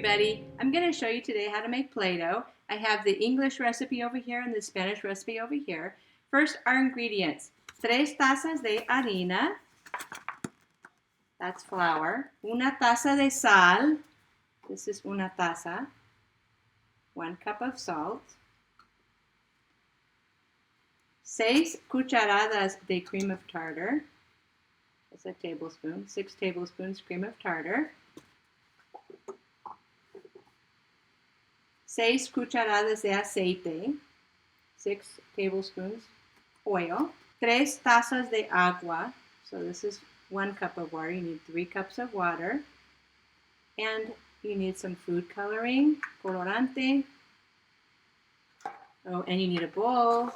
everybody, I'm going to show you today how to make Play-Doh. I have the English recipe over here and the Spanish recipe over here. First, our ingredients. 3 tazas de harina, that's flour. Una taza de sal, this is una taza. 1 cup of salt. 6 cucharadas de cream of tartar. That's a tablespoon. 6 tablespoons cream of tartar. 6 cucharadas de aceite, 6 tablespoons oil, 3 tazas de agua, so this is 1 cup of water, you need 3 cups of water, and you need some food coloring, colorante, oh, and you need a bowl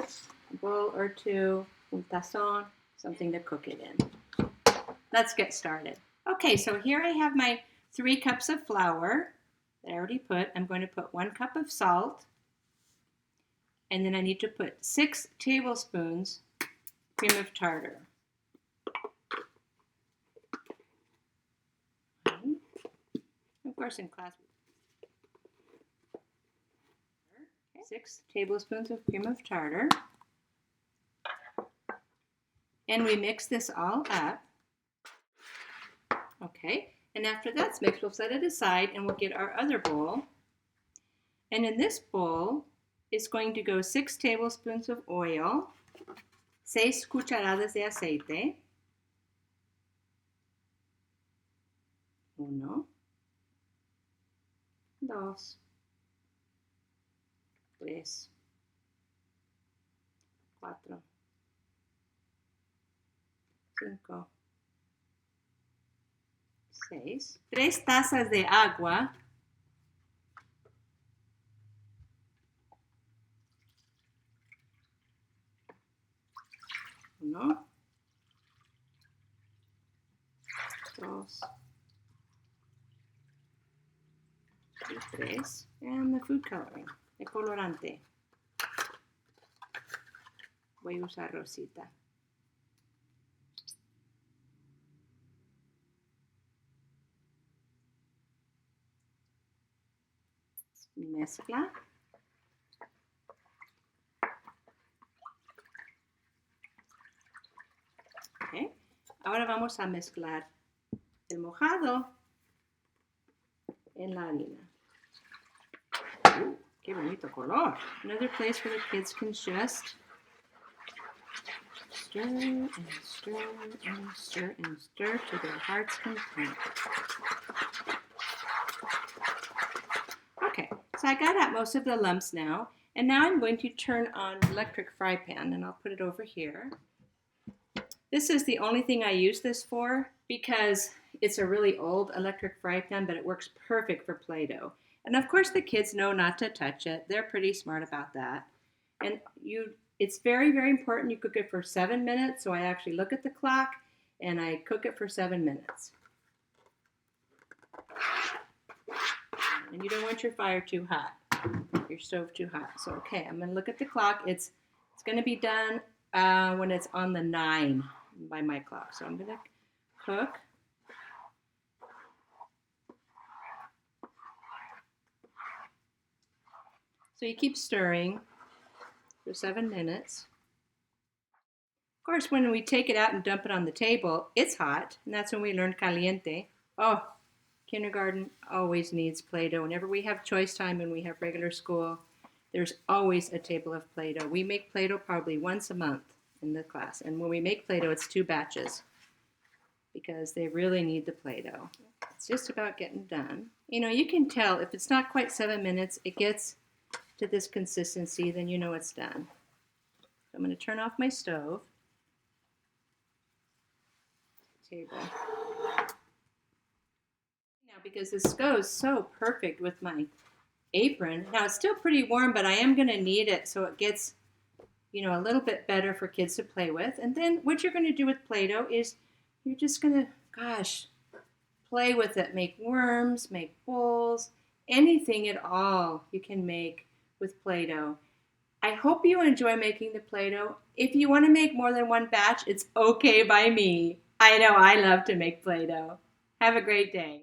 or two, un tazón, something to cook it in. Let's get started. Okay, so here I have my 3 cups of flour. I already put. I'm going to put 1 cup of salt, and then I need to put 6 tablespoons cream of tartar. Of course, in class, 6 tablespoons of cream of tartar, and we mix this all up. Okay. And after that's mixed, we'll set it aside and we'll get our other bowl. And in this bowl is going to go 6 tablespoons of oil, 6 cucharadas de aceite, 1, 2, 3, 4, 5, 6, 3 tazas de agua, 1, 2, y 3, and the food coloring, el colorante. Voy a usar Rosita. Mezcla. Okay. Ahora vamos a mezclar el mojado en la harina. ¡Qué bonito color! Another place where the kids can just stir and stir and stir and stir to their heart's content. Okay, so I got out most of the lumps now, and now I'm going to turn on the electric fry pan, and I'll put it over here. This is the only thing I use this for because it's a really old electric fry pan, but it works perfect for Play-Doh. And of course the kids know not to touch it. They're pretty smart about that. And it's very, very important you cook it for 7 minutes, so I actually look at the clock and I cook it for 7 minutes. And you don't want your fire too hot, your stove too hot. So, okay, I'm going to look at the clock. It's going to be done when it's on the 9 by my clock. So I'm going to cook. So you keep stirring for 7 minutes. Of course, when we take it out and dump it on the table, it's hot, and that's when we learn caliente. Oh, kindergarten always needs Play-Doh. Whenever we have choice time and we have regular school, there's always a table of Play-Doh. We make Play-Doh probably once a month in the class. And when we make Play-Doh, it's 2 batches because they really need the Play-Doh. It's just about getting done. You know, you can tell if it's not quite 7 minutes, it gets to this consistency, then you know it's done. So I'm going to turn off my stove. Table. Because this goes so perfect with my apron. Now it's still pretty warm, but I am going to knead it so it gets, you know, a little bit better for kids to play with. And then what you're going to do with Play-Doh is you're just going to, gosh, play with it. Make worms, make bowls, anything at all you can make with Play-Doh. I hope you enjoy making the Play-Doh. If you want to make more than 1 batch, it's okay by me. I know I love to make Play-Doh. Have a great day.